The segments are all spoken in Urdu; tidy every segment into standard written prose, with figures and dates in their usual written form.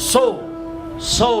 100।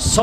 100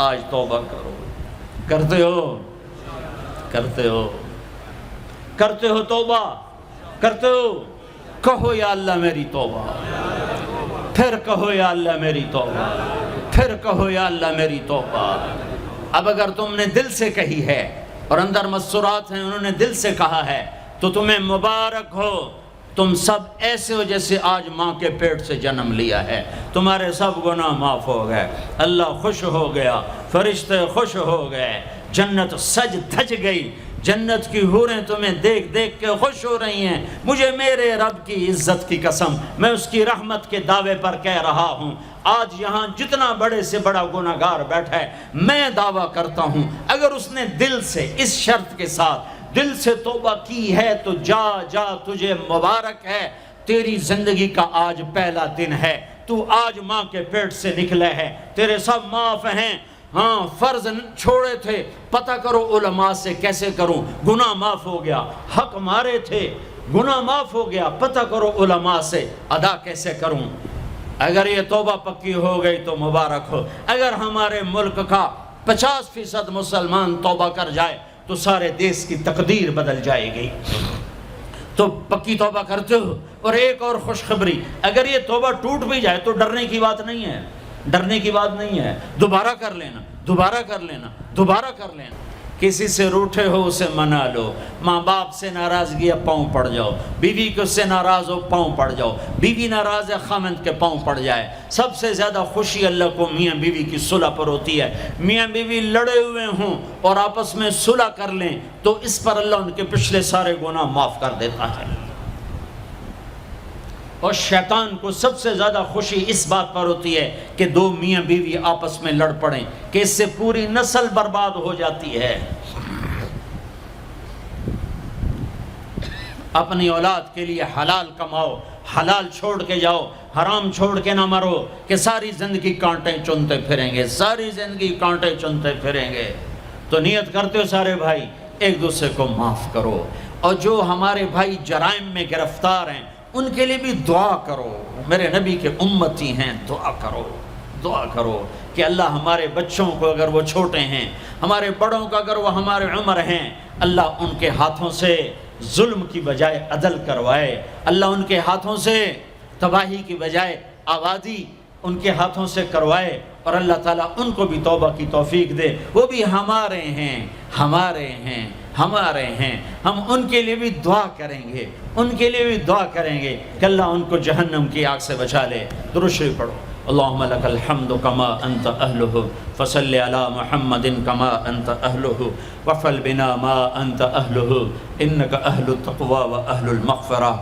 آج توبہ کرو. کرتے ہو کرتے ہو کرتے ہو توبہ کرتے ہو؟ کہو یا اللہ میری توبہ، پھر کہو یا اللہ میری توبہ، پھر کہو یا اللہ میری توبہ. اب اگر تم نے دل سے کہی ہے اور اندر مسرات ہیں انہوں نے دل سے کہا ہے تو تمہیں مبارک ہو. تم سب ایسے ہو جیسے آج ماں کے پیٹ سے جنم لیا ہے. تمہارے سب گناہ معاف ہو گئے، اللہ خوش ہو گیا، فرشتے خوش ہو گئے، جنت سج دھج گئی. جنت کی حوریں تمہیں دیکھ دیکھ کے خوش ہو رہی ہیں. مجھے میرے رب کی عزت کی قسم، میں اس کی رحمت کے دعوے پر کہہ رہا ہوں، آج یہاں جتنا بڑے سے بڑا گناہگار بیٹھا ہے، میں دعویٰ کرتا ہوں اگر اس نے دل سے اس شرط کے ساتھ دل سے توبہ کی ہے تو جا جا تجھے مبارک ہے. تیری زندگی کا آج پہلا دن ہے، تو آج ماں کے پیٹ سے نکلے ہے، تیرے سب معاف ہیں. ہاں فرض چھوڑے تھے، پتہ کرو علماء سے کیسے کروں، گناہ معاف ہو گیا. حق مارے تھے، گناہ معاف ہو گیا، پتہ کرو علماء سے ادا کیسے کروں. اگر یہ توبہ پکی ہو گئی تو مبارک ہو. اگر ہمارے ملک کا 50% مسلمان توبہ کر جائے تو سارے دیش کی تقدیر بدل جائے گی. تو پکی توبہ کرتے ہو. اور ایک اور خوشخبری، اگر یہ توبہ ٹوٹ بھی جائے تو ڈرنے کی بات نہیں ہے، ڈرنے کی بات نہیں ہے. دوبارہ کر لینا، دوبارہ کر لینا، دوبارہ کر لینا. کسی سے روٹھے ہو اسے منا لو. ماں باپ سے ناراضگی ہے پاؤں پڑ جاؤ، بیوی کو سے ناراض ہو پاؤں پڑ جاؤ، بیوی ناراض ہے خامند کے پاؤں پڑ جائے. سب سے زیادہ خوشی اللہ کو میاں بیوی کی صلح پر ہوتی ہے. میاں بیوی لڑے ہوئے ہوں اور آپس میں صلح کر لیں تو اس پر اللہ ان کے پچھلے سارے گناہ معاف کر دیتا ہے. اور شیطان کو سب سے زیادہ خوشی اس بات پر ہوتی ہے کہ دو میاں بیوی آپس میں لڑ پڑیں، کہ اس سے پوری نسل برباد ہو جاتی ہے. اپنی اولاد کے لیے حلال کماؤ، حلال چھوڑ کے جاؤ، حرام چھوڑ کے نہ مرو کہ ساری زندگی کانٹے چنتے پھریں گے، ساری زندگی کانٹے چنتے پھریں گے. تو نیت کرتے ہو سارے بھائی ایک دوسرے کو معاف کرو. اور جو ہمارے بھائی جرائم میں گرفتار ہیں ان کے لیے بھی دعا کرو. میرے نبی کے امتی ہیں، دعا کرو، دعا کرو کہ اللہ ہمارے بچوں کو اگر وہ چھوٹے ہیں، ہمارے بڑوں کو اگر وہ ہمارے عمر ہیں، اللہ ان کے ہاتھوں سے ظلم کی بجائے عدل کروائے. اللہ ان کے ہاتھوں سے تباہی کی بجائے آبادی ان کے ہاتھوں سے کروائے. اور اللہ تعالیٰ ان کو بھی توبہ کی توفیق دے. وہ بھی ہمارے ہیں، ہمارے ہیں، ہمارے ہیں. ہم ان کے لیے بھی دعا کریں گے، ان کے لیے بھی دعا کریں گے کہ اللہ ان کو جہنم کی آگ سے بچا لے. درود شریف پڑھو. اللہم لک الحمد کما انت اہلہ فصل علی محمد کما انت اہلہ وفعل بنا ما انت اہلہ انک اہل التقوی و اہل المغفرہ،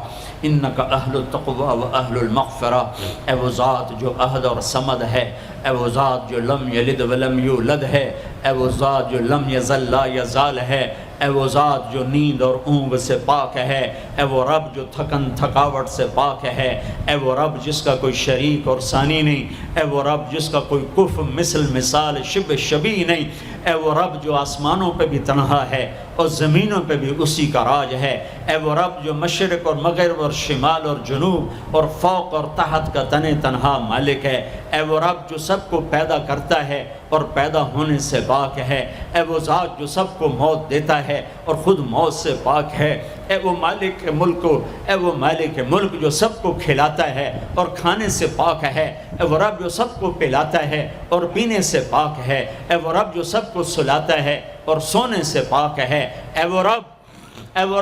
انک اہل التقوی و اہل المغفرہ. اے وہ ذات جو احد اور صمد ہے، اے وہ ذات جو لم یلد ولم یولد ہے، اے وہ ذات جو لم یزل لا یزال ہے، اے وہ ذات جو نیند اور اونگ سے پاک ہے، اے وہ رب جو تھکن تھکاوٹ سے پاک ہے، اے وہ رب جس کا کوئی شریک اور ثانی نہیں، اے وہ رب جس کا کوئی کف مثل مثال شبہ شبیہ نہیں، اے وہ رب جو آسمانوں پہ بھی تنہا ہے اور زمینوں پہ بھی اسی کا راج ہے. اے وہ رب جو مشرق اور مغرب اور شمال اور جنوب اور فوق اور تحت کا تنہا مالک ہے. اے وہ رب جو سب کو پیدا کرتا ہے اور پیدا ہونے سے پاک ہے. اے وہ ذات جو سب کو موت دیتا ہے اور خود موت سے پاک ہے. اے وہ مالک ملک، اے وہ مالک ملک جو سب کو کھلاتا ہے اور کھانے سے پاک ہے. اے وہ رب جو سب کو پلاتا ہے اور پینے سے پاک ہے. اے وہ رب جو سب کو سلاتا ہے اور سونے سے پاک ہے. اے وہ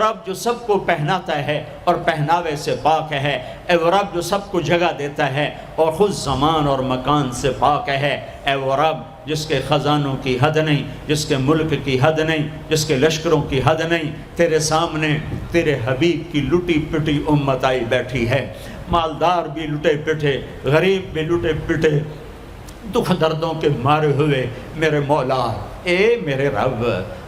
رب جو سب کو پہناتا ہے اور پہناوے سے پاک ہے. اے وہ رب جو سب کو جگہ دیتا ہے اور خود زمان اور مکان سے پاک ہے. اے وہ رب جس کے خزانوں کی حد نہیں، جس کے ملک کی حد نہیں، جس کے لشکروں کی حد نہیں. تیرے سامنے تیرے حبیب کی لٹی پٹی امت آئی بیٹھی ہے. مالدار بھی لٹے پٹے، غریب بھی لٹے پٹے، دکھ دردوں کے مارے ہوئے. میرے مولا، اے میرے رب،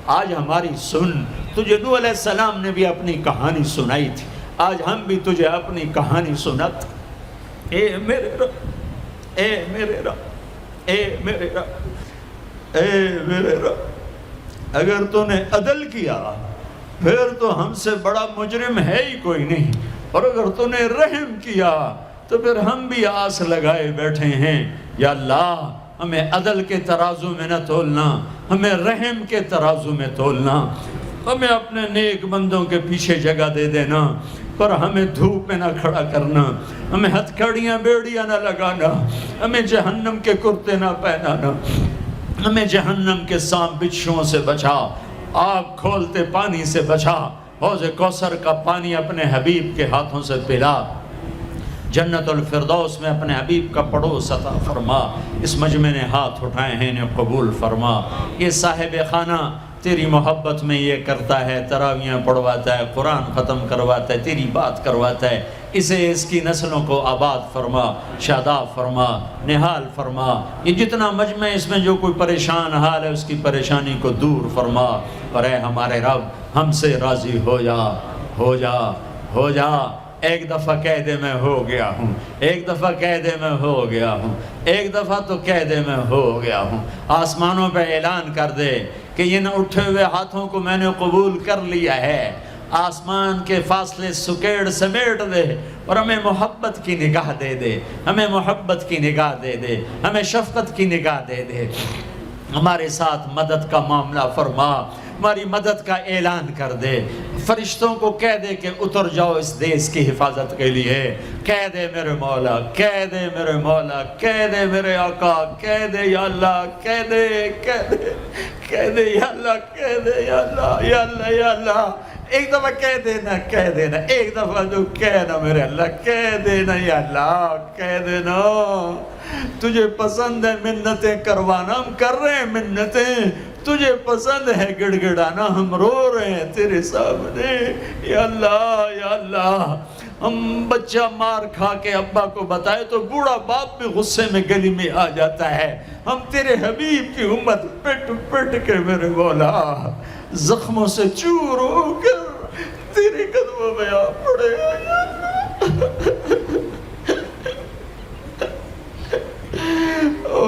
آج ہماری سن. تجھے نوح علیہ السلام نے بھی اپنی کہانی سنائی تھی، آج ہم بھی تجھے اپنی کہانی سنت. اے میرے رب، اے میرے رب، اے میرے رب، اے میرے رب، اگر تو نے عدل کیا پھر تو ہم سے بڑا مجرم ہے ہی کوئی نہیں، اور اگر تو نے رحم کیا تو پھر ہم بھی آس لگائے بیٹھے ہیں. یا اللہ، ہمیں عدل کے ترازو میں نہ تولنا، ہمیں رحم کے ترازو میں تولنا، ہمیں اپنے نیک بندوں کے پیچھے جگہ دے دینا، پر ہمیں دھوپ میں نہ کھڑا کرنا، ہمیں ہتھکڑیاں بیڑیاں نہ لگانا، ہمیں جہنم کے کرتے نہ پہنانا، ہمیں جہنم کے سانپ بچھوؤں سے بچا، آگ کھولتے پانی سے بچا، حوض کوثر کا پانی اپنے حبیب کے ہاتھوں سے پلا، جنت الفردوس میں اپنے حبیب کا پڑوس عطا فرما، اس مجمع نے ہاتھ اٹھائے ہیں انہیں قبول فرما۔ یہ صاحب خانہ تیری محبت میں یہ کرتا ہے، تراویاں پڑھواتا ہے، قرآن ختم کرواتا ہے، تیری بات کرواتا ہے، اسے اس کی نسلوں کو آباد فرما، شاداب فرما، نحال فرما۔ یہ جتنا مجمع اس میں جو کوئی پریشان حال ہے اس کی پریشانی کو دور فرما، اور اے ہمارے رب ہم سے راضی ہو جا، ہو جا، ہو جا۔ ایک دفعہ کہہ دے میں ہو گیا ہوں، ایک دفعہ کہہ دے میں ہو گیا ہوں، ایک دفعہ تو کہہ دے میں ہو گیا ہوں۔ آسمانوں پہ اعلان کر دے کہ ان اٹھے ہوئے ہاتھوں کو میں نے قبول کر لیا ہے، آسمان کے فاصلے سکیڑ سمیٹ دے اور ہمیں محبت کی نگاہ دے دے، ہمیں محبت کی نگاہ دے دے، ہمیں شفقت کی نگاہ دے دے، ہمارے ساتھ مدد کا معاملہ فرما، ہماری مدد کا اعلان کر دے، فرشتوں کو کہہ دے کہ اتر جاؤ اس دیس کی حفاظت کے لیے، کہہ دے میرے مولا، کہہ دے میرے مولا، کہہ دے میرے آقا، کہہ دے یا اللہ، کہہ دے، کہہ دے، کہہ دے یا اللہ، کہہ دے یا اللہ، یا اللہ، یا اللہ۔ ایک دفعہ کہہ دینا، کہہ دینا، ایک دفعہ جو کہنا میرے اللہ، کہہ دینا یا اللہ، کہہ دینا۔ تجھے پسند ہے منتیں کروانا، ہم کر رہے ہیں منتیں، تجھے پسند ہے گڑ گڑانا، ہم رو رہے ہیں تیرے سامنے، یا اللہ، یا اللہ۔ ہم بچہ مار کھا کے ابا کو بتائے تو بوڑھا باپ بھی غصے میں گلی میں آ جاتا ہے، ہم تیرے حبیب کی امت پٹ پٹ کے میرے مولا زخموں سے چور ہو کر تیرے قدموں میں آ پڑے۔ او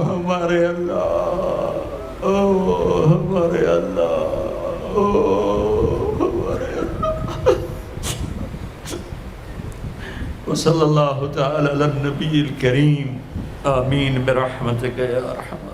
ہمارے اللہ، او ہمارے اللہ، او ہمارے اللہ۔ وصلی اللہ تعالی علی النبی الکریم، آمین برحمتک یا ارحم۔